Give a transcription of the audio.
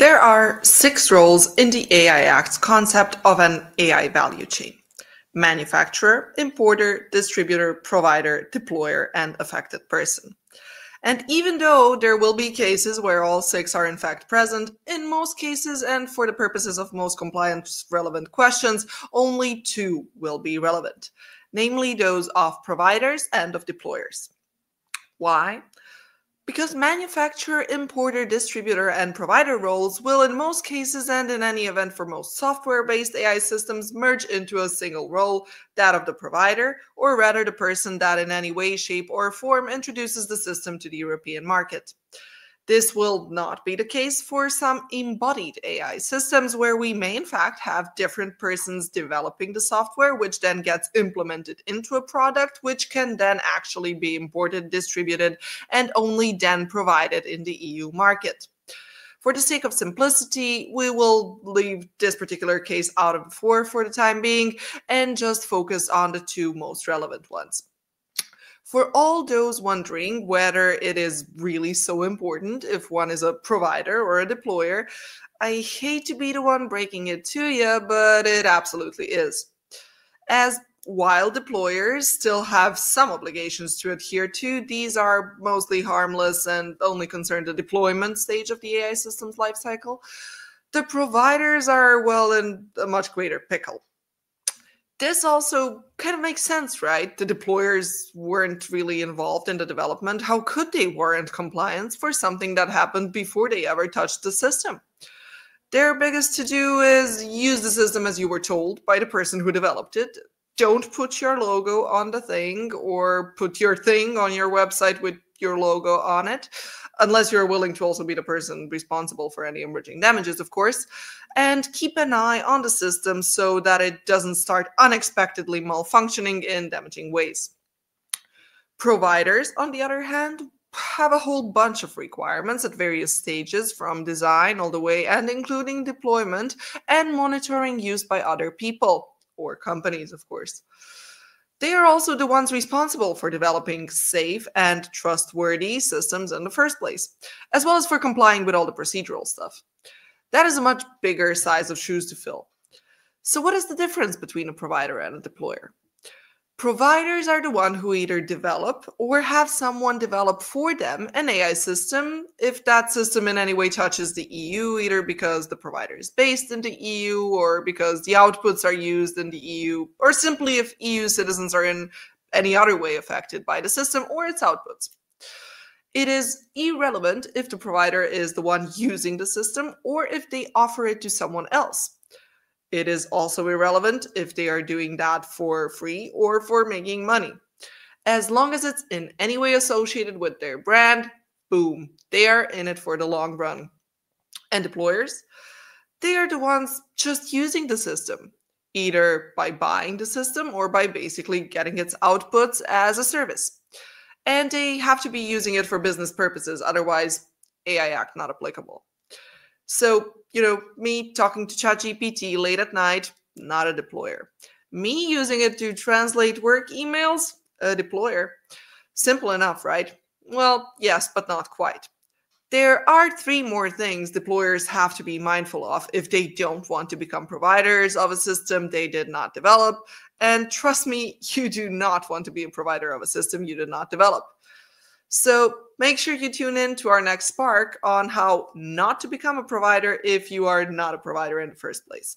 There are 6 roles in the AI Act's concept of an AI value chain: manufacturer, importer, distributor, provider, deployer, and affected person. And even though there will be cases where all 6 are in fact present, in most cases and for the purposes of most compliance-relevant questions, only 2 will be relevant, namely those of providers and of deployers. Why? Because manufacturer, importer, distributor, and provider roles will in most cases and in any event for most software-based AI systems merge into a single role, that of the provider, or rather the person that in any way, shape, or form introduces the system to the European market. This will not be the case for some embodied AI systems where we may in fact have different persons developing the software, which then gets implemented into a product, which can then actually be imported, distributed, and only then provided in the EU market. For the sake of simplicity, we will leave this particular case out of the 4 for the time being and just focus on the 2 most relevant ones. For all those wondering whether it is really so important if one is a provider or a deployer, I hate to be the one breaking it to you, but it absolutely is. As while deployers still have some obligations to adhere to, these are mostly harmless and only concern the deployment stage of the AI system's lifecycle. The providers are, well, in a much greater pickle. This also kind of makes sense, right? The deployers weren't really involved in the development. How could they warrant compliance for something that happened before they ever touched the system? Their biggest to-do is use the system as you were told by the person who developed it. Don't put your logo on the thing or put your thing on your website with your logo on it, unless you're willing to also be the person responsible for any emerging damages, of course. And keep an eye on the system so that it doesn't start unexpectedly malfunctioning in damaging ways. Providers, on the other hand, have a whole bunch of requirements at various stages, from design all the way and including deployment and monitoring use by other people, or companies, of course. They are also the ones responsible for developing safe and trustworthy systems in the first place, as well as for complying with all the procedural stuff. That is a much bigger size of shoes to fill. So what is the difference between a provider and a deployer? Providers are the one who either develop or have someone develop for them an AI system if that system in any way touches the EU, either because the provider is based in the EU or because the outputs are used in the EU, or simply if EU citizens are in any other way affected by the system or its outputs. It is irrelevant if the provider is the one using the system or if they offer it to someone else. It is also irrelevant if they are doing that for free or for making money. As long as it's in any way associated with their brand, boom, they are in it for the long run. And deployers? They are the ones just using the system, either by buying the system or by basically getting its outputs as a service. And they have to be using it for business purposes, otherwise AI Act not applicable. So, me talking to ChatGPT late at night, not a deployer. Me using it to translate work emails, a deployer. Simple enough, right? Well, yes, but not quite. There are 3 more things deployers have to be mindful of if they don't want to become providers of a system they did not develop. And trust me, you do not want to be a provider of a system you did not develop. So make sure you tune in to our next Spark on how not to become a provider if you are not a provider in the first place.